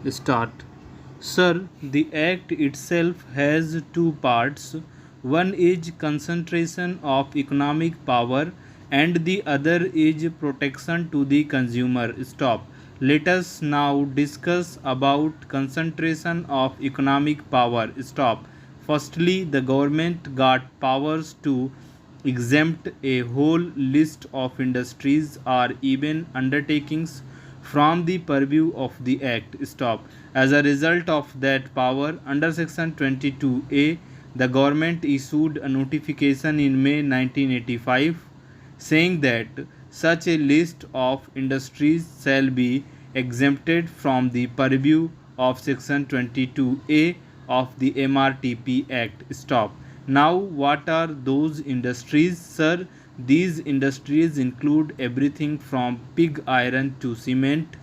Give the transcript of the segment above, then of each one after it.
Start. Sir, the Act itself has two parts. One is concentration of economic power, and the other is protection to the consumer. Stop. Let us now discuss about concentration of economic power. Stop. Firstly, the government got powers to exempt a whole list of industries or even undertakings from the purview of the Act. Stop. As a result of that power, under Section 22A, the government issued a notification in May 1985 saying that such a list of industries shall be exempted from the purview of Section 22A of the MRTP Act. Stop. Now, what are those industries, sir? These industries include everything from pig iron to cement,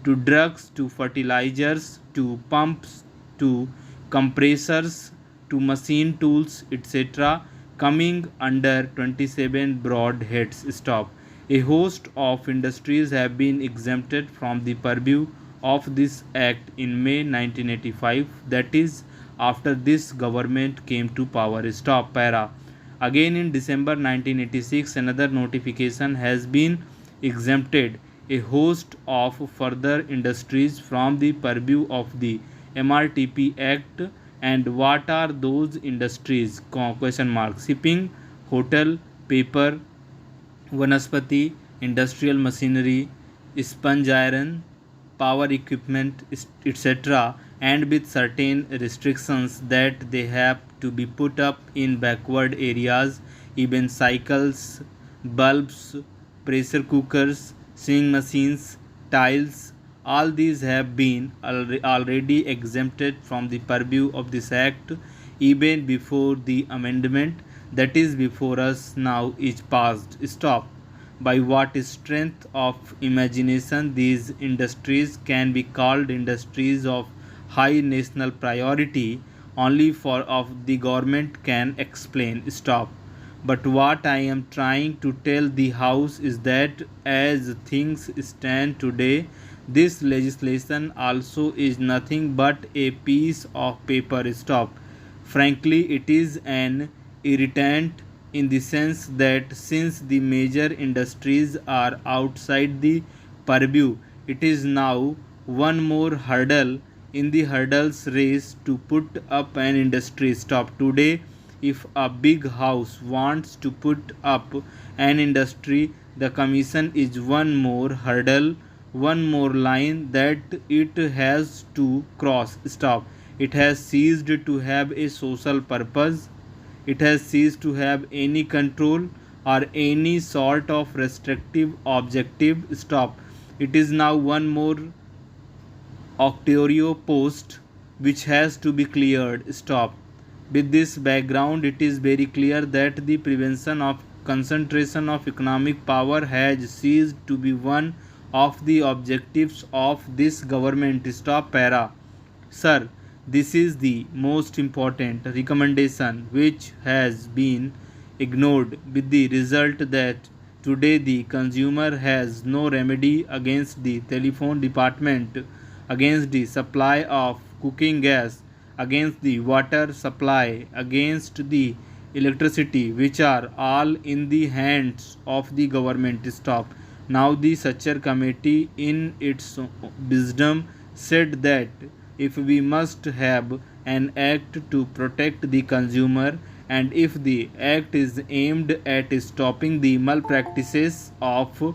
to drugs, to fertilizers, to pumps, to compressors, to machine tools, etc., coming under 27 broad heads. Stop. A host of industries have been exempted from the purview of this act in May 1985, that is, after this government came to power. Stop. Para. Again in December 1986, another notification has been exempted a host of further industries from the purview of the MRTP Act. And what are those industries? Question mark. Shipping, hotel, paper, vanaspati, industrial machinery, sponge iron, power equipment, etc., and with certain restrictions that they have to be put up in backward areas, even cycles, bulbs, pressure cookers, sewing machines, tiles, all these have been already exempted from the purview of this act even before the amendment that is before us now is passed. Stop. By what strength of imagination these industries can be called industries of high national priority only for of the government can explain. Stop. But what I am trying to tell the House is that as things stand today, this legislation also is nothing but a piece of paper. Stop. Frankly, it is an irritant in the sense that since the major industries are outside the purview, it is now one more hurdle in the hurdles race to put up an industry. Stop. Today, if a big house wants to put up an industry, the commission is one more hurdle, one more line that it has to cross. Stop. It has ceased to have a social purpose. It has ceased to have any control or any sort of restrictive objective. Stop. It is now one more Octorio post which has to be cleared. Stop. With this background, it is very clear that the prevention of concentration of economic power has ceased to be one of the objectives of this government. Stop. Para. Sir, this is the most important recommendation which has been ignored, with the result that today the consumer has no remedy against the telephone department, against the supply of cooking gas, against the water supply, against the electricity, which are all in the hands of the government. Stop. Now the Sachar committee in its wisdom said that if we must have an act to protect the consumer, and if the act is aimed at stopping the malpractices of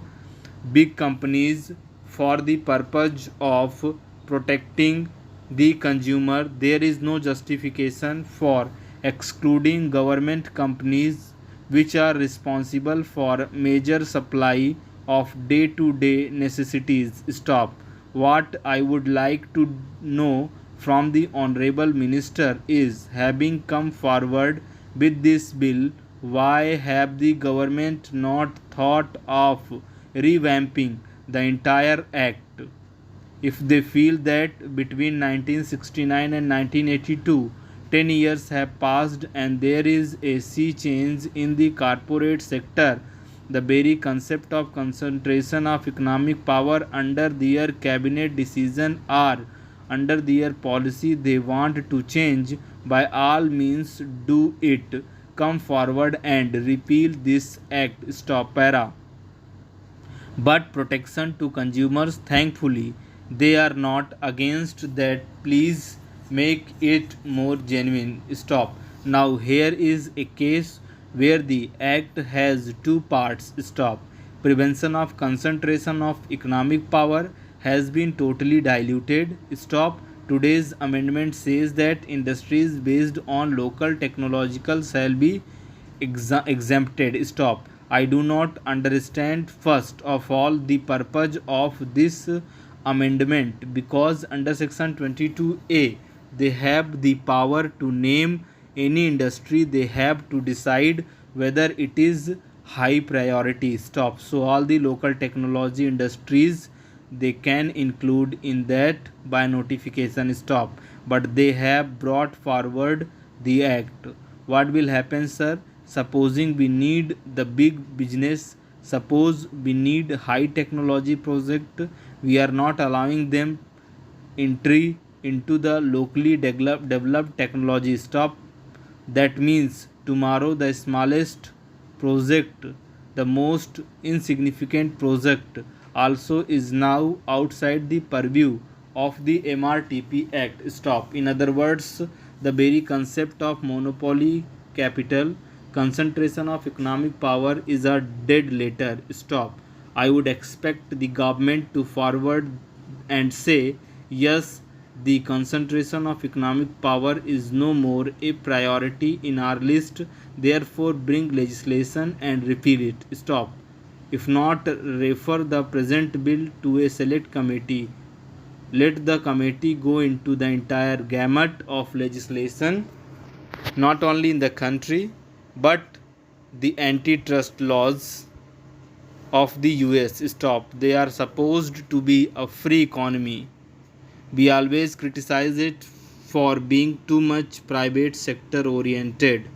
big companies for the purpose of protecting the consumer, there is no justification for excluding government companies which are responsible for major supply of day-to-day necessities. Stop. What I would like to know from the Honorable Minister is, having come forward with this bill, why have the government not thought of revamping the entire act? If they feel that between 1969 and 1982, 10 years have passed and there is a sea change in the corporate sector, the very concept of concentration of economic power under their cabinet decision are under their policy they want to change. By all means do it. Come forward and repeal this act. Stop para. But protection to consumers, thankfully they are not against that. Please make it more genuine. Stop. Now here is a case where the act has two parts. Stop. Prevention of concentration of economic power has been totally diluted. Stop. Today's amendment says that industries based on local technological shall be exempted. Stop. I do not understand first of all the purpose of this amendment, because under section 22A they have the power to name any industry. They have to decide whether it is high priority. Stop. So all the local technology industries they can include in that by notification. Stop. But they have brought forward the act. What will happen, sir? Supposing we need the big business, suppose we need high technology project, we are not allowing them entry into the locally developed technology. Stop. That means tomorrow the smallest project, the most insignificant project also is now outside the purview of the MRTP Act. Stop. In other words, the very concept of monopoly capital, concentration of economic power is a dead letter. Stop. I would expect the government to forward and say, yes, the concentration of economic power is no more a priority in our list, therefore bring legislation and repeal it. Stop. If not, refer the present bill to a select committee. Let the committee go into the entire gamut of legislation, not only in the country but the antitrust laws of the US. Stop. They are supposed to be a free economy. We always criticize it for being too much private sector oriented.